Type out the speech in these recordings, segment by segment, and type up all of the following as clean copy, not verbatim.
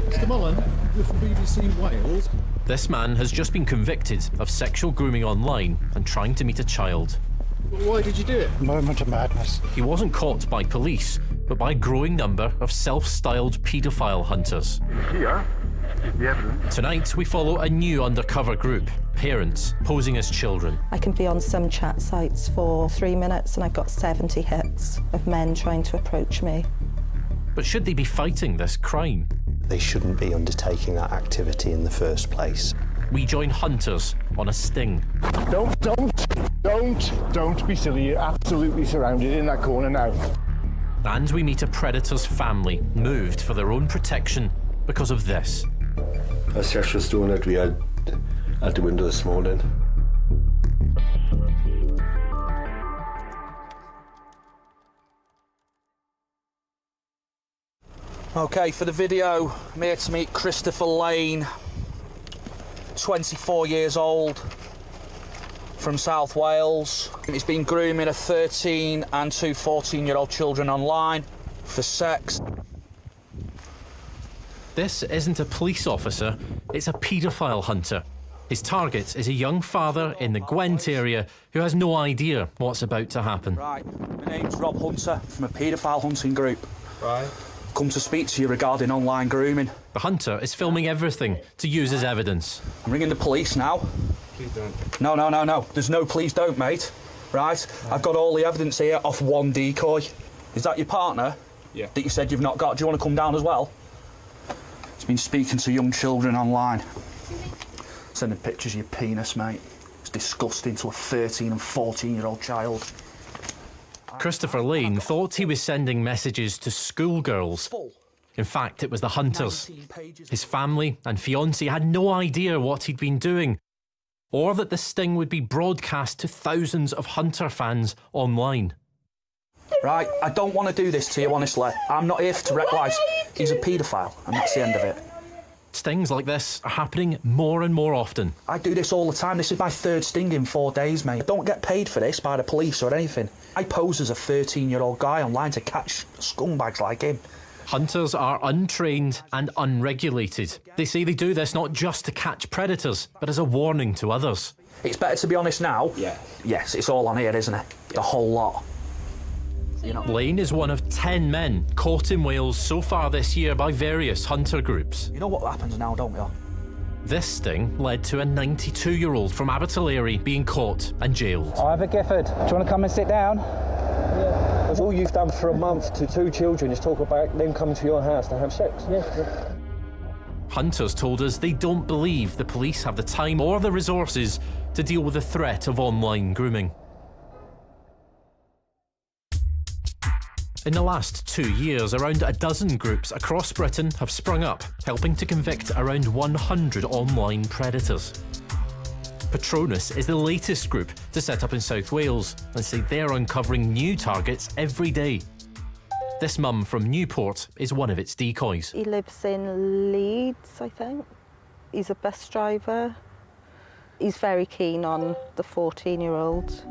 Mr. Mullen, you're from BBC Wales. This man has just been convicted of sexual grooming online and trying to meet a child. Why did you do it? Moment of madness. He wasn't caught by police, but by a growing number of self-styled paedophile hunters. Here is the evidence. Tonight, we follow a new undercover group, parents posing as children. I can be on some chat sites for 3 minutes and I've got 70 hits of men trying to approach me. But should they be fighting this crime? They shouldn't be undertaking that activity in the first place. We join hunters on a sting. Don't be silly. You're absolutely surrounded in that corner now. And we meet a predator's family, moved for their own protection because of this. A sexual stone that we had at the window this morning. Okay, for the video, I'm here to meet Christopher Lane, 24 years old, from South Wales. He's been grooming a 13 and two 14-year-old children online for sex. This isn't a police officer, it's a paedophile hunter. His target is a young father in the Gwent area who has no idea what's about to happen. Right, my name's Rob Hunter from a paedophile hunting group. Right. Come to speak to you regarding online grooming. The hunter is filming everything to use as evidence. I'm ringing the police now. Please don't. No. There's no please don't, mate. Right? I've got all the evidence here off one decoy. Is that your partner? Yeah. That you said you've not got? Do you want to come down as well? He's been speaking to young children online. Sending pictures of your penis, mate. It's disgusting to a 13 and 14-year-old child. Christopher Lane thought he was sending messages to schoolgirls. In fact, it was the hunters. His family and fiancée had no idea what he'd been doing, or that the sting would be broadcast to thousands of hunter fans online. Right, I don't want to do this to you, honestly. I'm not here to wreck lives. He's a paedophile, and that's the end of it. Stings like this are happening more and more often. I do this all the time. This is my third sting in 4 days, mate. I don't get paid for this by the police or anything. I pose as a 13-year-old guy online to catch scumbags like him. Hunters are untrained and unregulated. They say they do this not just to catch predators, but as a warning to others. It's better to be honest now. Yeah. Yes, it's all on here, isn't it? The whole lot. You know. Lane is one of 10 men caught in Wales so far this year by various hunter groups. You know what happens now, don't you? This sting led to a 92-year-old from Abertillery being caught and jailed. Ivor Gifford, do you want to come and sit down? Yeah. All you've done for a month to 2 children is talk about them coming to your house to have sex. Yeah. Hunters told us they don't believe the police have the time or the resources to deal with the threat of online grooming. In the last 2 years, around a dozen groups across Britain have sprung up, helping to convict around 100 online predators. Patronus is the latest group to set up in South Wales and say they're uncovering new targets every day. This mum from Newport is one of its decoys. He lives in Leeds, I think. He's a bus driver. He's very keen on the 14-year-old.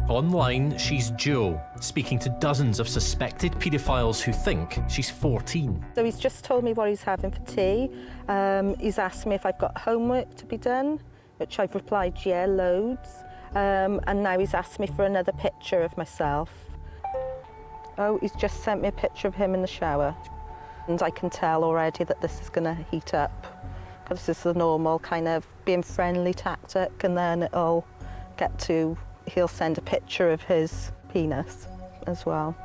Online, she's Jo, speaking to dozens of suspected paedophiles who think she's 14. So he's just told me what he's having for tea. He's asked me if I've got homework to be done, which I've replied, yeah, loads. And now he's asked me for another picture of myself. Oh, he's just sent me a picture of him in the shower. And I can tell already that this is going to heat up. Because this is the normal kind of being friendly tactic, and then it'll get to... He'll send a picture of his penis as well.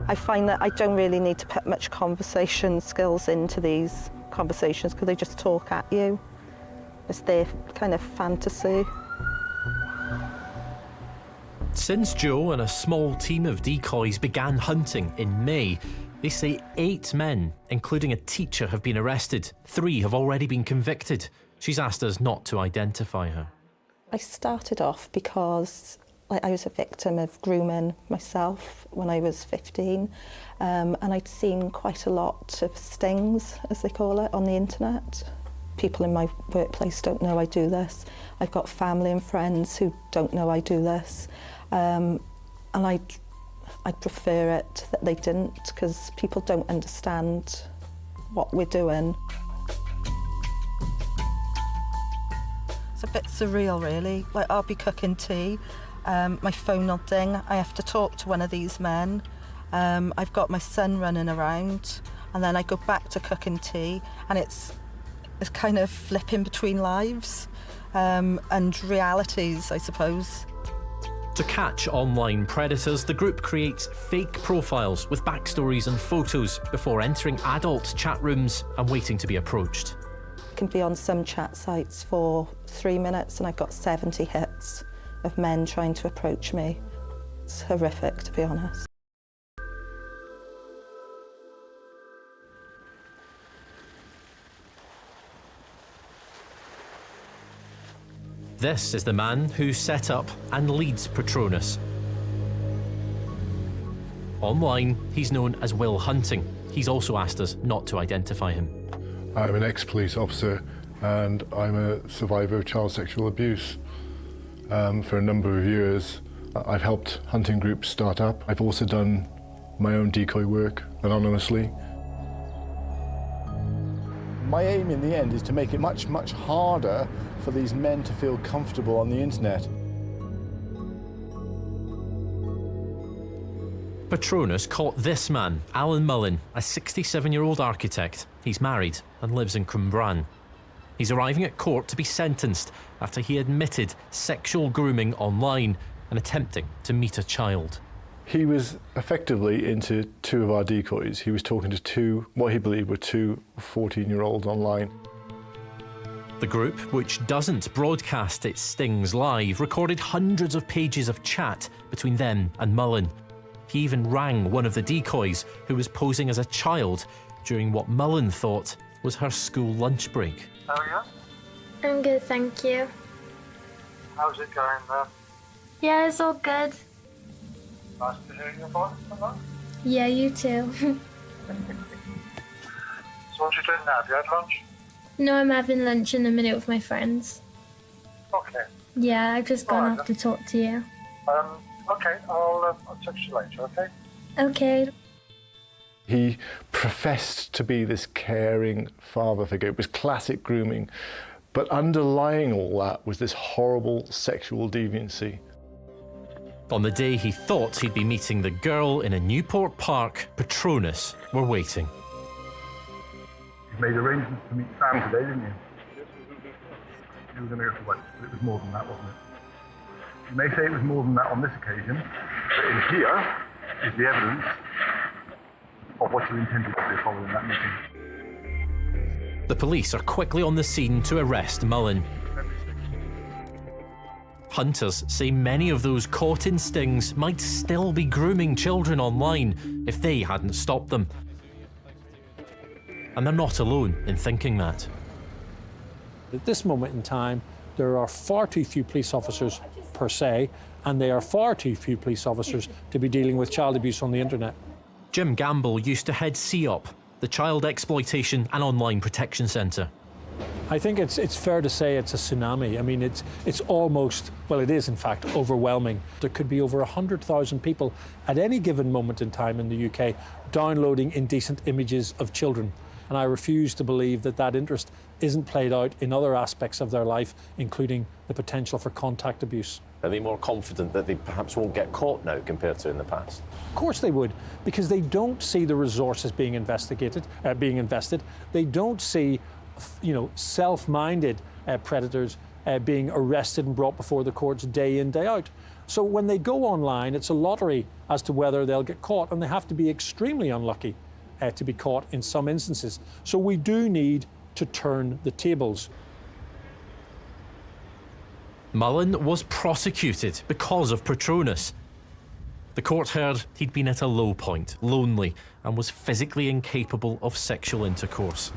I find that I don't really need to put much conversation skills into these conversations because they just talk at you. It's their kind of fantasy. Since Jo and a small team of decoys began hunting in May, they say 8 men, including a teacher, have been arrested. 3 have already been convicted. She's asked us not to identify her. I started off because I was a victim of grooming myself when I was 15, and I'd seen quite a lot of stings, as they call it, on the internet. People in my workplace don't know I do this. I've got family and friends who don't know I do this, and I'd prefer it that they didn't, because people don't understand what we're doing. It's a bit surreal, really. Like, I'll be cooking tea, my phone will ding, I have to talk to one of these men. I've got my son running around, and then I go back to cooking tea, and it's kind of flipping between lives and realities, I suppose. To catch online predators, the group creates fake profiles with backstories and photos before entering adult chat rooms and waiting to be approached. I can be on some chat sites for 3 minutes and I've got 70 hits of men trying to approach me. It's horrific, to be honest. This is the man who set up and leads Patronus. Online, he's known as Will Hunting. He's also asked us not to identify him. I'm an ex-police officer and I'm a survivor of child sexual abuse. For a number of years, I've helped hunting groups start up. I've also done my own decoy work anonymously. My aim in the end is to make it much, much harder for these men to feel comfortable on the internet. Patronus caught this man, Alan Mullen, a 67-year-old architect. He's married and lives in Cwmbran. He's arriving at court to be sentenced after he admitted sexual grooming online and attempting to meet a child. He was effectively into 2 of our decoys. He was talking to what he believed were 2 14-year-olds online. The group, which doesn't broadcast its stings live, recorded hundreds of pages of chat between them and Mullen. He even rang one of the decoys, who was posing as a child during what Mullen thought was her school lunch break. How are you? I'm good, thank you. How's it going there? Yeah, it's all good. Nice to hear your voice. Yeah, you too. So what you doing now? Have you had lunch? No, I'm having lunch in a minute with my friends. Okay. Yeah, I've just gone Alright, off to talk to you. Okay, I'll text you later, okay? Okay. He professed to be this caring father figure. It was classic grooming. But underlying all that was this horrible sexual deviancy. On the day he thought he'd be meeting the girl in a Newport Park, Patronus were waiting. You made arrangements to meet Sam today, didn't you? You were going to go for lunch, but it was more than that, wasn't it? You may say it was more than that on this occasion, but in here is the evidence of what you intended to do following that meeting. The police are quickly on the scene to arrest Mullen. Hunters say many of those caught in stings might still be grooming children online if they hadn't stopped them. And they're not alone in thinking that. At this moment in time, there are far too few police officers per se, and there are far too few police officers to be dealing with child abuse on the internet. Jim Gamble used to head CEOP, the Child Exploitation and Online Protection Centre. I think it's fair to say it's a tsunami. I mean, it's almost, well, it is in fact overwhelming. There could be over 100,000 people at any given moment in time in the UK downloading indecent images of children. And I refuse to believe that that interest isn't played out in other aspects of their life, including the potential for contact abuse. Are they more confident that they perhaps won't get caught now compared to in the past? Of course they would, because they don't see the resources being invested. They don't see, self-minded predators being arrested and brought before the courts day in, day out. So when they go online, it's a lottery as to whether they'll get caught, and they have to be extremely unlucky to be caught in some instances. So we do need to turn the tables. Mullen was prosecuted because of Patronus. The court heard he'd been at a low point, lonely, and was physically incapable of sexual intercourse.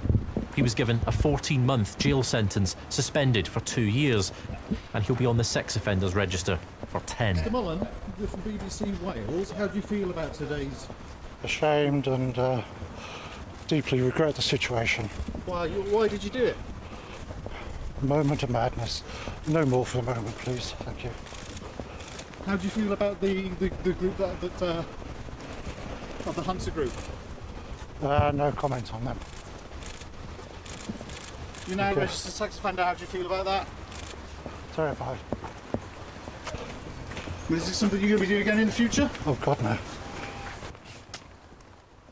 He was given a 14-month jail sentence, suspended for 2 years, and he'll be on the sex offenders register for 10. Mr. Mullen, you're from BBC Wales. How do you feel about today's... Ashamed and deeply regret the situation. Why did you do it? Moment of madness. No more for the moment, please. Thank you. How do you feel about the group of the Hunter group? No comment on them. You're now a registered sex offender. How do you feel about that? Terrified. Is this something you're going to be doing again in the future? Oh, God, no.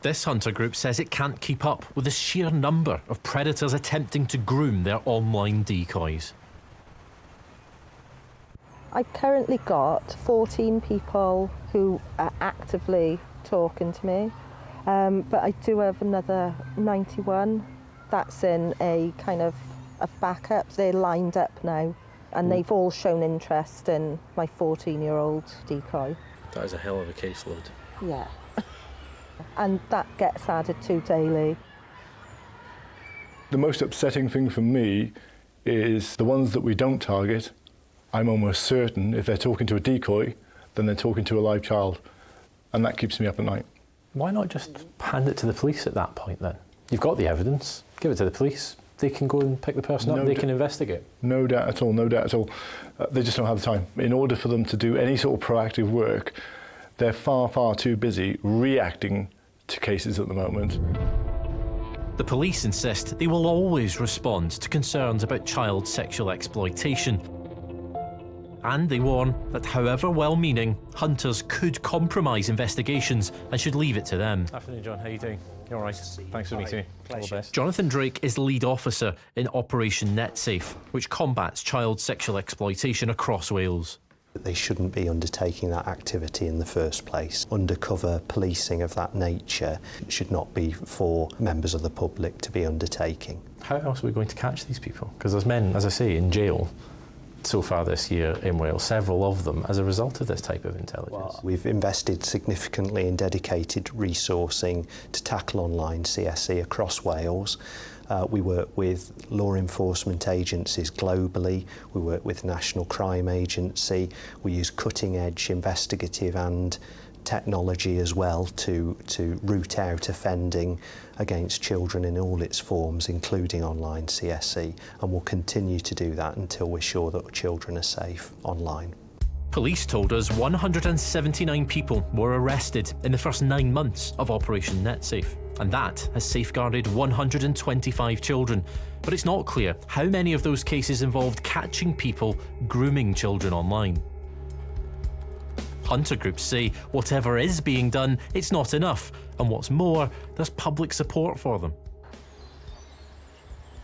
This hunter group says it can't keep up with the sheer number of predators attempting to groom their online decoys. I've currently got 14 people who are actively talking to me, but I do have another 91 that's in a kind of a backup. They're lined up now, and they've all shown interest in my 14-year-old decoy. That is a hell of a caseload. Yeah. And that gets added to daily. The most upsetting thing for me is the ones that we don't target. I'm almost certain if they're talking to a decoy, then they're talking to a live child, and that keeps me up at night. Why not just hand it to the police at that point then? You've got the evidence, give it to the police. They can go and pick the person up, they can investigate. No doubt at all, no doubt at all. They just don't have the time. In order for them to do any sort of proactive work, they're far, far too busy reacting to cases at the moment. The police insist they will always respond to concerns about child sexual exploitation. And they warn that however well-meaning, hunters could compromise investigations and should leave it to them. Afternoon, John. How are you doing? You all right? Thanks for meeting me. All the best. Jonathan Drake is lead officer in Operation NetSafe, which combats child sexual exploitation across Wales. They shouldn't be undertaking that activity in the first place. Undercover policing of that nature should not be for members of the public to be undertaking. How else are we going to catch these people? Because there's men, as I say, in jail so far this year in Wales, several of them as a result of this type of intelligence. Well, we've invested significantly in dedicated resourcing to tackle online CSE across Wales. We work with law enforcement agencies globally. We work with National Crime Agency. We use cutting-edge investigative and technology as well to root out offending against children in all its forms, including online CSE, and we'll continue to do that until we're sure that children are safe online. Police told us 179 people were arrested in the first 9 months of Operation NetSafe, and that has safeguarded 125 children. But it's not clear how many of those cases involved catching people grooming children online. Hunter groups say whatever is being done, it's not enough, and what's more, there's public support for them.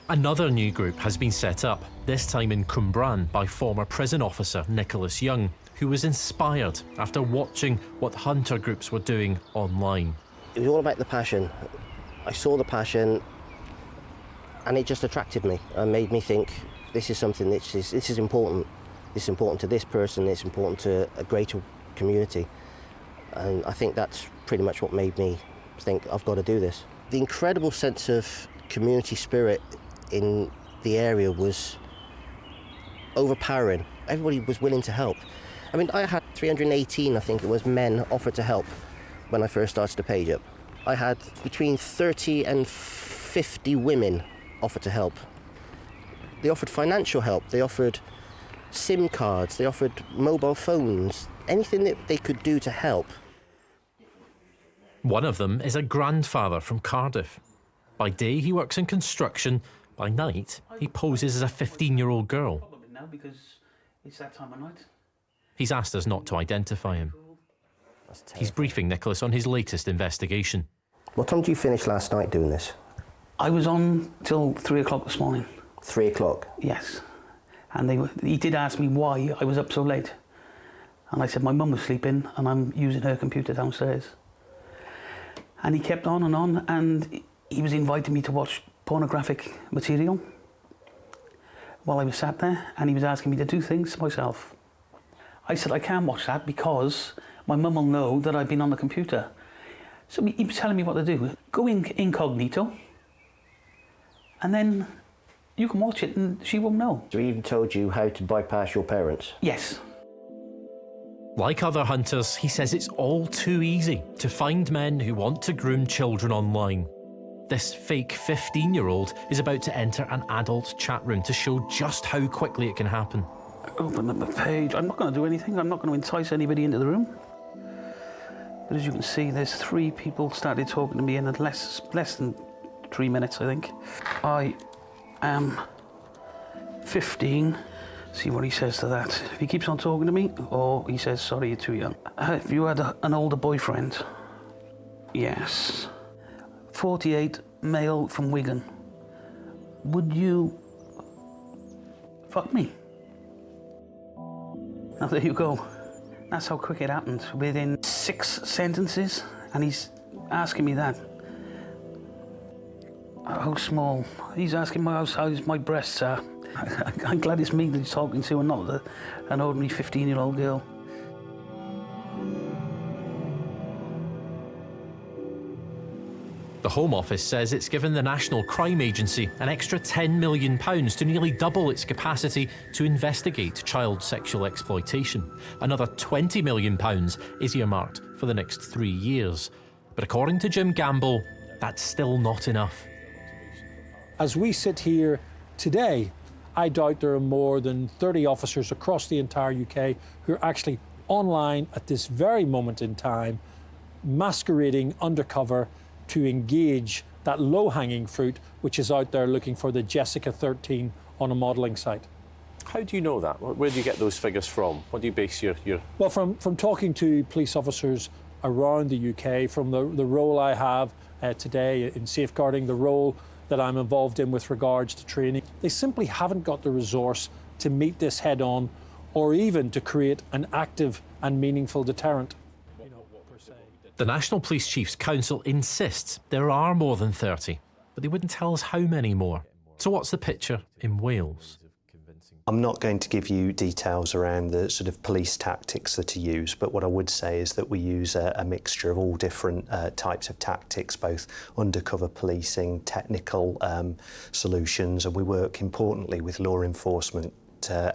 Another new group has been set up, this time in Cwmbran by former prison officer Nicholas Young, who was inspired after watching what hunter groups were doing online. It was all about the passion. I saw the passion and it just attracted me and made me think this is something this is important. This is important to this person, it's important to a greater community. And I think that's pretty much what made me think I've got to do this. The incredible sense of community spirit in the area was overpowering. Everybody was willing to help. I mean, I had 318, I think it was, men offer to help when I first started the page up. I had between 30 and 50 women offer to help. They offered financial help, they offered SIM cards, they offered mobile phones, anything that they could do to help. One of them is a grandfather from Cardiff. By day, he works in construction. By night, he poses as a 15-year-old girl. Now because it's that time of night. He's asked us not to identify him. He's briefing Nicholas on his latest investigation. What time did you finish last night doing this? I was on till 3 o'clock this morning. 3 o'clock? Yes. And he did ask me why I was up so late. And I said my mum was sleeping and I'm using her computer downstairs. And he kept on, and he was inviting me to watch pornographic material while I was sat there, and he was asking me to do things to myself. I said I can't watch that because my mum will know that I've been on the computer. So he was telling me what to do. Go incognito, and then you can watch it and she won't know. So he even told you how to bypass your parents? Yes. Like other hunters, he says it's all too easy to find men who want to groom children online. This fake 15-year-old is about to enter an adult chat room to show just how quickly it can happen. Open up the page. I'm not going to do anything. I'm not going to entice anybody into the room. But as you can see, there's 3 people started talking to me in less than 3 minutes, I think. I am 15. See what he says to that. If he keeps on talking to me, or he says, sorry, you're too young. If you had an older boyfriend? Yes. 48, male from Wigan. Would you fuck me? Now there you go. That's how quick it happened. Within 6 sentences, and he's asking me that. How small? He's asking how size my breasts are. I'm glad it's me that he's talking to and not an ordinary 15-year-old girl. The Home Office says it's given the National Crime Agency an extra £10 million to nearly double its capacity to investigate child sexual exploitation. Another £20 million is earmarked for the next 3 years. But according to Jim Gamble, that's still not enough. As we sit here today, I doubt there are more than 30 officers across the entire UK who are actually online at this very moment in time, masquerading undercover to engage that low-hanging fruit which is out there looking for the Jessica 13 on a modelling site. How do you know that? Where do you get those figures from? What do you base your... Well, from talking to police officers around the UK, from the role I have today in safeguarding, the role that I'm involved in with regards to training, they simply haven't got the resource to meet this head-on or even to create an active and meaningful deterrent. The National Police Chiefs Council insists there are more than 30, but they wouldn't tell us how many more. So what's the picture in Wales? I'm not going to give you details around the sort of police tactics that are used, but what I would say is that we use a mixture of all different types of tactics, both undercover policing, technical solutions, and we work importantly with law enforcement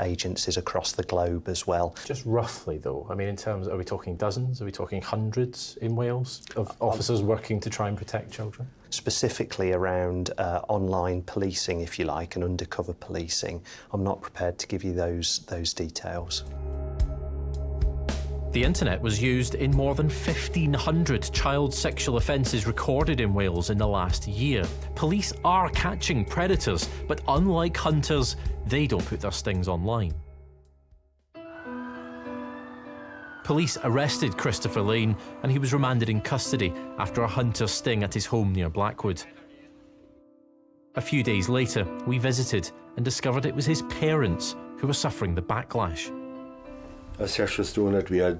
agencies across the globe as well. Just roughly, though, I mean, in terms, are we talking dozens? Are we talking hundreds in Wales of officers working to try and protect children? Specifically around online policing, if you like, and undercover policing, I'm not prepared to give you those details. The internet was used in more than 1,500 child sexual offences recorded in Wales in the last year. Police are catching predators, but unlike hunters, they don't put their stings online. Police arrested Christopher Lane and he was remanded in custody after a hunter's sting at his home near Blackwood. A few days later, we visited and discovered it was his parents who were suffering the backlash. A sexual stone that we had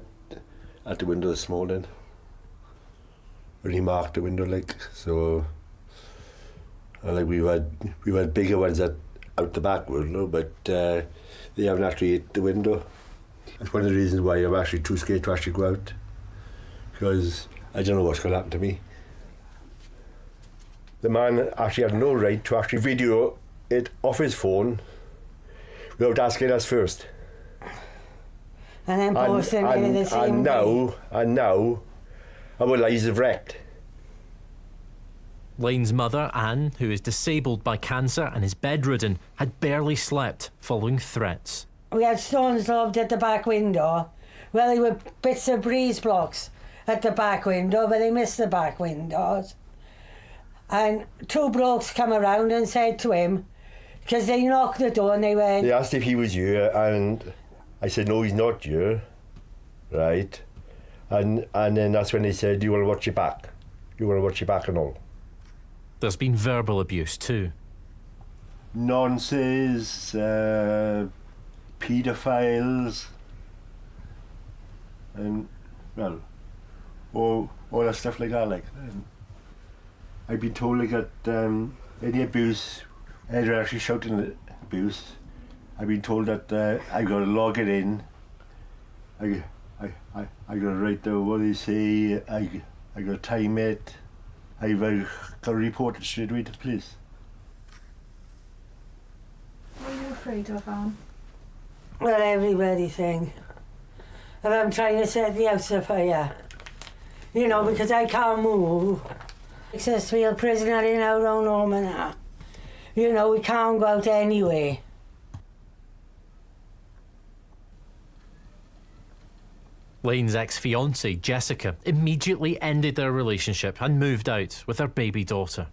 at the window this morning. Really marked the window, like, so. Like we had bigger ones out the back window, but they haven't actually hit the window. That's one of the reasons why I'm actually too scared to actually go out, because I don't know what's going to happen to me. The man actually had no right to actually video it off his phone without asking us first. And then posting it in the same day. And now, our lives have wrecked. Lane's mother, Anne, who is disabled by cancer and is bedridden, had barely slept following threats. We had stones lobbed at the back window. Well, they were bits of breeze blocks at the back window, but they missed the back windows. And 2 blokes come around and said to him, because they knocked the door and they went... They asked if he was here, and I said, no, he's not here, right? And then that's when they said, you want to watch your back. You want to watch your back and all. There's been verbal abuse too. Nonsense, pedophiles, and, well, all that stuff like that, like. I've been told like that any abuse, they're actually shouting at abuse. I've been told that I got to log it in. I got to write down what they say. I got to time it. I've got to report it straight away to the police. What are you afraid of, Anne? Well, every thing. And I'm trying to set the house afire. You know, because I can't move. It's a real prisoner in our own home and that. You know, we can't go out anyway. Lane's ex-fiancée, Jessica, immediately ended their relationship and moved out with her baby daughter.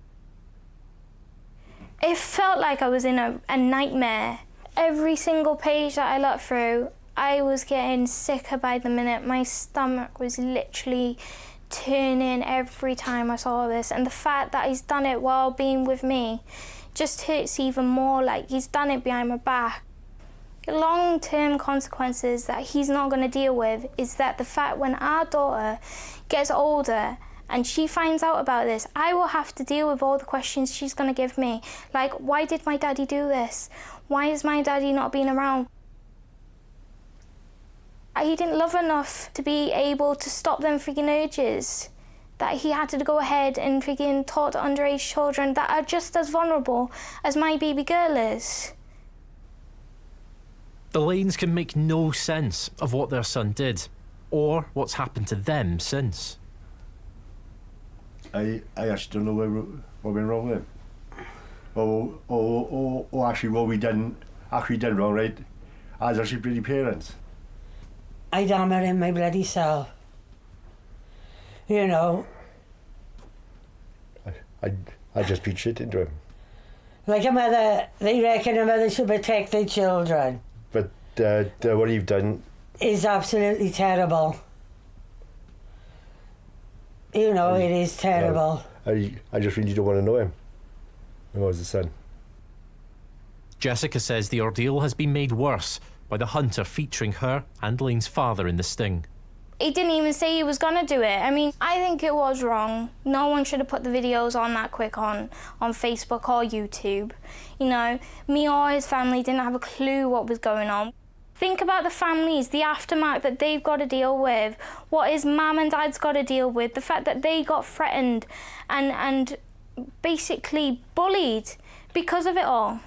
It felt like I was in a nightmare. Every single page that I looked through, I was getting sicker by the minute. My stomach was literally turning every time I saw this, and the fact that he's done it while being with me just hurts even more. Like, he's done it behind my back. Long-term consequences that he's not going to deal with is that the fact when our daughter gets older and she finds out about this, I will have to deal with all the questions she's going to give me. Like, why did my daddy do this? Why is my daddy not being around? He didn't love enough to be able to stop them freaking urges. That he had to go ahead and freaking talk to underage children that are just as vulnerable as my baby girl is. The Lanes can make no sense of what their son did, or what's happened to them since. I actually don't know what went wrong with him. Or actually what we done wrong, right? As actually bloody parents. I'd hammer in my bloody self. You know. I just beat shit into him. Like a mother, they reckon a mother should protect their children. But what you've done is absolutely terrible. You know, it is terrible. I just really don't want to know him. I was the son. Jessica says the ordeal has been made worse by the hunter featuring her and Lane's father in the sting. He didn't even say he was gonna do it. I mean, I think it was wrong. No one should have put the videos on that quick on Facebook or YouTube. You know, me or his family didn't have a clue what was going on. Think about the families, the aftermath that they've got to deal with, what his mum and dad's got to deal with, the fact that they got threatened and basically bullied because of it all.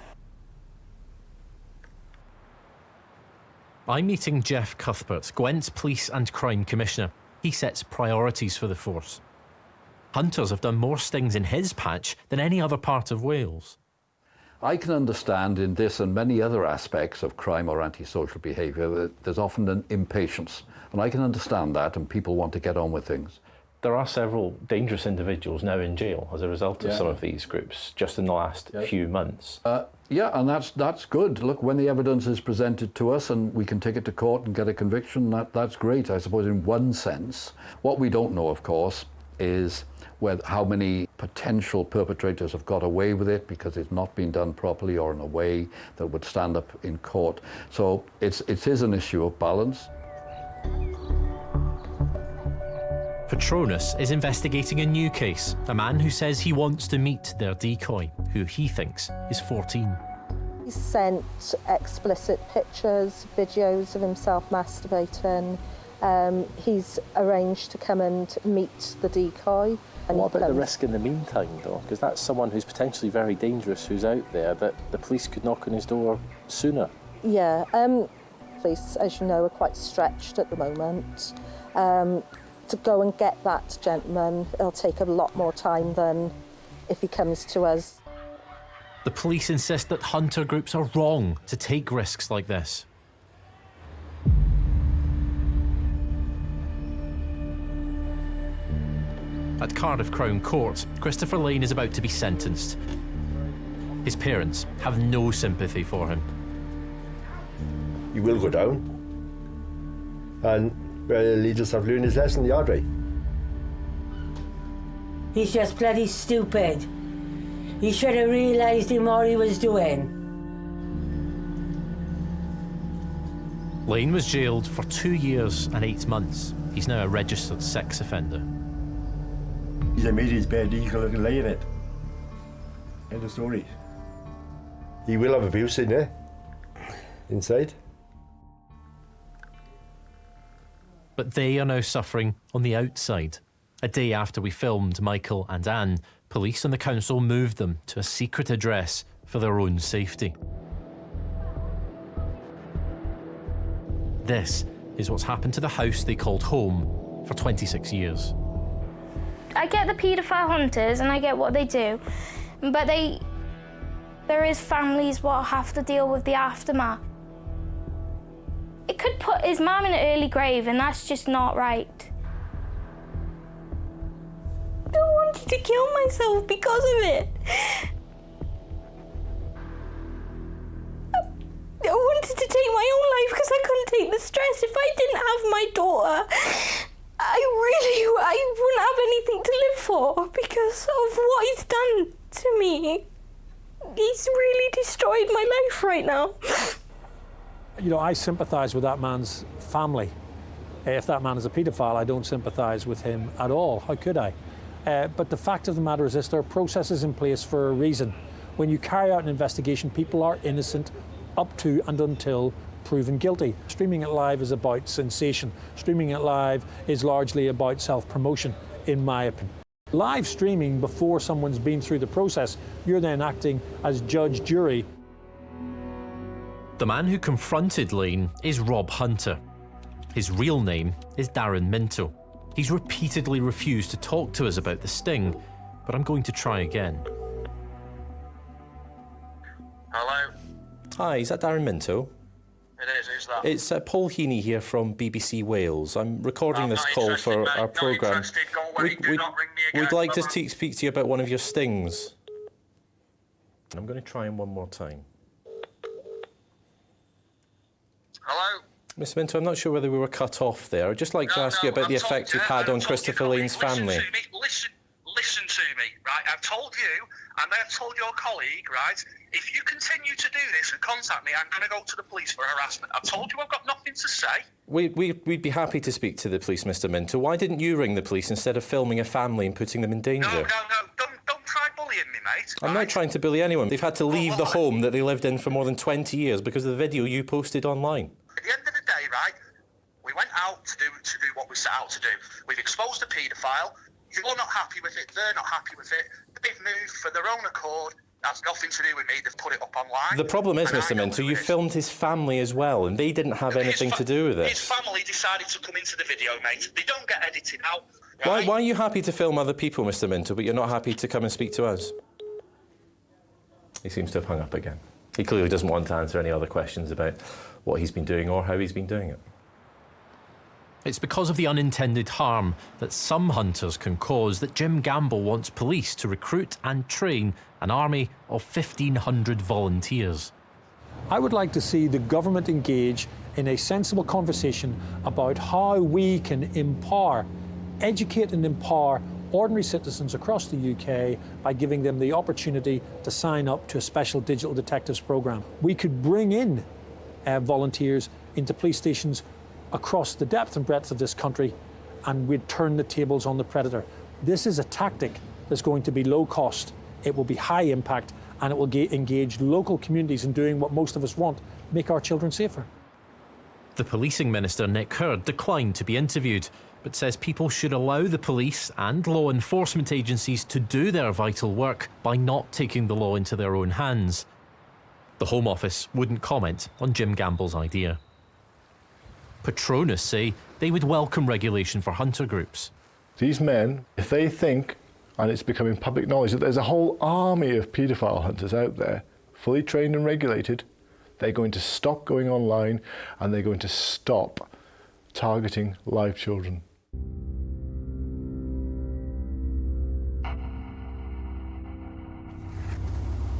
I'm meeting Jeff Cuthbert, Gwent's Police and Crime Commissioner. He sets priorities for the force. Hunters have done more stings in his patch than any other part of Wales. I can understand in this and many other aspects of crime or antisocial behaviour that there's often an impatience, and I can understand that, and people want to get on with things. There are several dangerous individuals now in jail as a result of some of these groups, just in the last few months. Yeah, and that's good. Look, when the evidence is presented to us and we can take it to court and get a conviction, that's great, I suppose, in one sense. What we don't know, of course, is how many potential perpetrators have got away with it because it's not been done properly or in a way that would stand up in court. So it is an issue of balance. Patronus is investigating a new case, a man who says he wants to meet their decoy, who he thinks is 14. He sent explicit pictures, videos of himself masturbating. He's arranged to come and meet the decoy. And what about the risk in the meantime, though? Because that's someone who's potentially very dangerous who's out there, that the police could knock on his door sooner. Yeah, police, as you know, are quite stretched at the moment. To go and get that gentleman, it'll take a lot more time than if he comes to us. The police insist that hunter groups are wrong to take risks like this. At Cardiff Crown Court, Christopher Lane is about to be sentenced. His parents have no sympathy for him. He will go down, and he'll just have learned his lesson the hard way. He's just bloody stupid. He should have realised what he was doing. Lane was jailed for 2 years and 8 months. He's now a registered sex offender. He's made his bed, he can lay in it. End of story. He will have abuse in there, inside. But they are now suffering on the outside. A day after we filmed Michael and Anne, police and the council moved them to a secret address for their own safety. This is what's happened to the house they called home for 26 years. I get the paedophile hunters and I get what they do, but there is families what have to deal with the aftermath. It could put his mum in an early grave, and that's just not right. I wanted to kill myself because of it. me. He's really destroyed my life right now. You know, I sympathise with that man's family. If that man is a paedophile, I don't sympathise with him at all. How could I? But the fact of the matter is this, there are processes in place for a reason. When you carry out an investigation, people are innocent up to and until proven guilty. Streaming it live is about sensation. Streaming it live is largely about self-promotion, in my opinion. Live streaming before someone's been through the process, you're then acting as judge, jury. The man who confronted Lane is Rob Hunter. His real name is Darren Minto. He's repeatedly refused to talk to us about the sting, but I'm going to try again. Hello? Hi, is that Darren Minto? It is, who's that? It's Paul Heaney here from BBC Wales. I'm recording this call for our programme. We'd like to speak to you about one of your stings. I'm going to try him one more time. Hello? Mr. Minto, I'm not sure whether we were cut off there. I'd just like to ask you about the effect you've had on Christopher Lane's family. Listen to me, right? I've told you, and I've told your colleague, right? If you continue to do this and contact me, I'm going to go to the police for harassment. I've told you I've got nothing to say. We'd be happy to speak to the police, Mr. Minto. Why didn't you ring the police instead of filming a family and putting them in danger? No, don't try bullying me, mate. I'm not trying to bully anyone. They've had to leave the home that they lived in for more than 20 years because of the video you posted online. At the end of the day, right, we went out to do what we set out to do. We've exposed a paedophile. You're not happy with it. They're not happy with it. They've moved for their own accord. That's nothing to do with me. They've put it up online. The problem is, Mr. Minto, you filmed his family as well, and they didn't have anything to do with it. His family decided to come into the video, mate. They don't get edited out. Right? Why are you happy to film other people, Mr. Minto, but you're not happy to come and speak to us? He seems to have hung up again. He clearly doesn't want to answer any other questions about what he's been doing or how he's been doing it. It's because of the unintended harm that some hunters can cause that Jim Gamble wants police to recruit and train an army of 1,500 volunteers. I would like to see the government engage in a sensible conversation about how we can educate and empower ordinary citizens across the UK by giving them the opportunity to sign up to a special digital detectives programme. We could bring in volunteers into police stations across the depth and breadth of this country, and we'd turn the tables on the predator. This is a tactic that's going to be low cost, it will be high impact, and it will engage local communities in doing what most of us want, make our children safer. The policing minister, Nick Hurd, declined to be interviewed, but says people should allow the police and law enforcement agencies to do their vital work by not taking the law into their own hands. The Home Office wouldn't comment on Jim Gamble's idea. Patronus say they would welcome regulation for hunter groups. These men, if they think, and it's becoming public knowledge, that there's a whole army of paedophile hunters out there, fully trained and regulated, they're going to stop going online and they're going to stop targeting live children.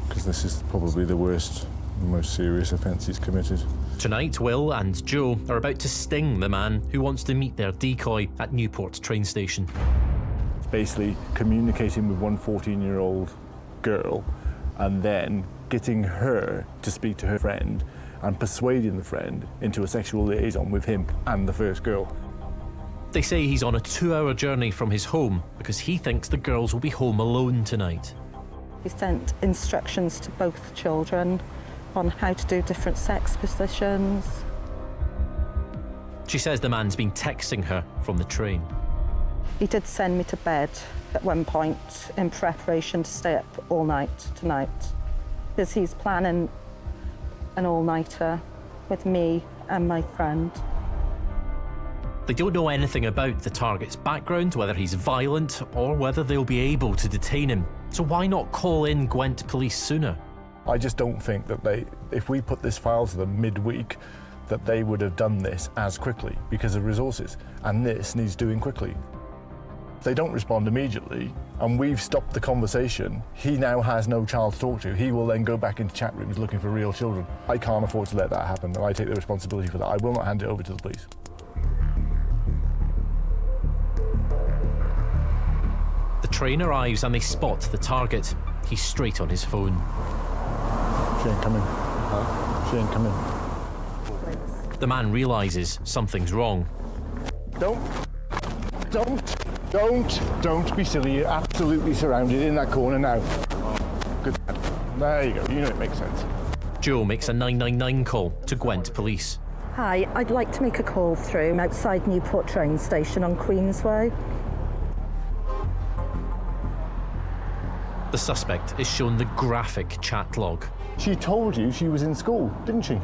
Because this is probably the worst, most serious offence he's committed. Tonight, Will and Joe are about to sting the man who wants to meet their decoy at Newport train station. It's basically communicating with one 14-year-old girl and then getting her to speak to her friend and persuading the friend into a sexual liaison with him and the first girl. They say he's on a 2-hour journey from his home because he thinks the girls will be home alone tonight. He sent instructions to both children on how to do different sex positions. She says the man's been texting her from the train. He did send me to bed at one point in preparation to stay up all night tonight, because he's planning an all-nighter with me and my friend. They don't know anything about the target's background, whether he's violent or whether they'll be able to detain him. So why not call in Gwent police sooner? I just don't think that if we put this file to them midweek, that they would have done this as quickly because of resources, and this needs doing quickly. If they don't respond immediately, and we've stopped the conversation, he now has no child to talk to. He will then go back into chat rooms looking for real children. I can't afford to let that happen, and I take the responsibility for that. I will not hand it over to the police. The train arrives and they spot the target. he's straight on his phone. She ain't coming. She ain't coming. The man realises something's wrong. Don't be silly. You're absolutely surrounded in that corner now. Good. There you go. You know it makes sense. Joe makes a 999 call to Gwent Police. Hi, I'd like to make a call through outside Newport train station on Queensway. The suspect is shown the graphic chat log. She told you she was in school, didn't she?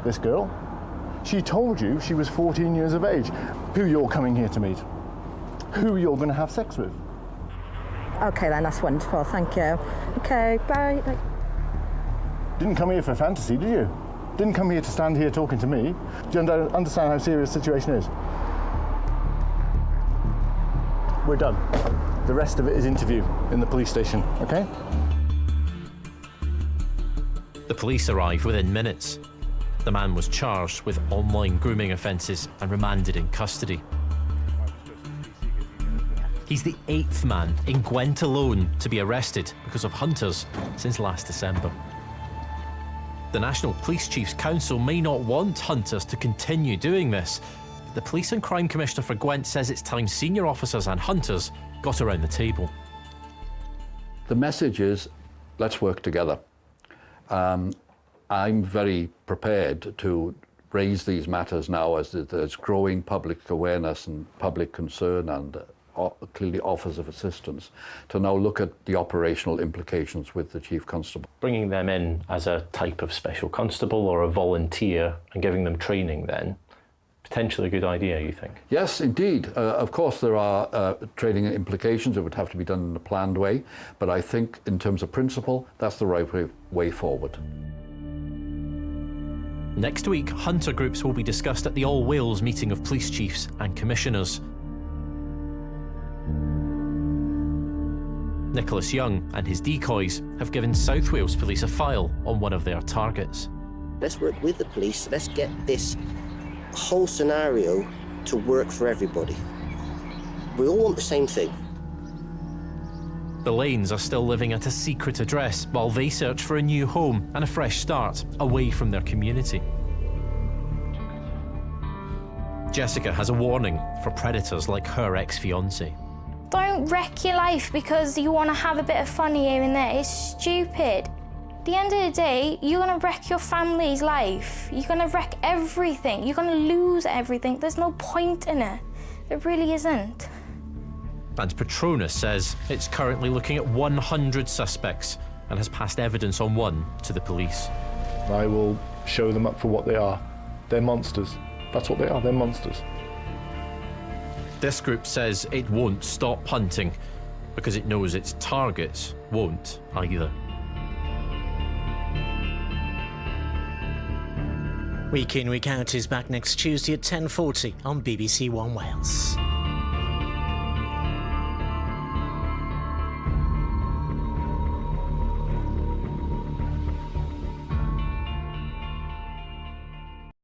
This girl. She told you she was 14 years of age. Who you're coming here to meet. Who you're going to have sex with. Okay then, that's wonderful, thank you. Okay, bye. Bye. Didn't come here for fantasy, did you? Didn't come here to stand here talking to me. Do you understand how serious the situation is? We're done. The rest of it is interview in the police station, okay? The police arrive within minutes. The man was charged with online grooming offences and remanded in custody. He's the 8th man in Gwent alone to be arrested because of hunters since last December. The National Police Chiefs Council may not want hunters to continue doing this. The Police and Crime Commissioner for Gwent says it's time senior officers and hunters got around the table. The message is, let's work together. I'm very prepared to raise these matters now as there's growing public awareness and public concern and clearly offers of assistance to now look at the operational implications with the Chief Constable. Bringing them in as a type of special constable or a volunteer and giving them training then, potentially a good idea, you think? Yes, indeed. Of course, there are training implications. It would have to be done in a planned way, but I think in terms of principle, that's the right way forward. Next week, hunter groups will be discussed at the All Wales meeting of police chiefs and commissioners. Nicholas Young and his decoys have given South Wales Police a file on one of their targets. Let's work with the police. Let's get this whole scenario to work for everybody. We all want the same thing. The Lanes are still living at a secret address while they search for a new home and a fresh start away from their community. Jessica has a warning for predators like her ex-fiancé. Don't wreck your life because you want to have a bit of fun here and there. It's stupid. At the end of the day, you're going to wreck your family's life. You're going to wreck everything. You're going to lose everything. There's no point in it. There really isn't. And Patronus says it's currently looking at 100 suspects and has passed evidence on one to the police. I will show them up for what they are. They're monsters. That's what they are, they're monsters. This group says it won't stop hunting because it knows its targets won't either. Week In, Week Out is back next Tuesday at 10:40 on BBC One Wales.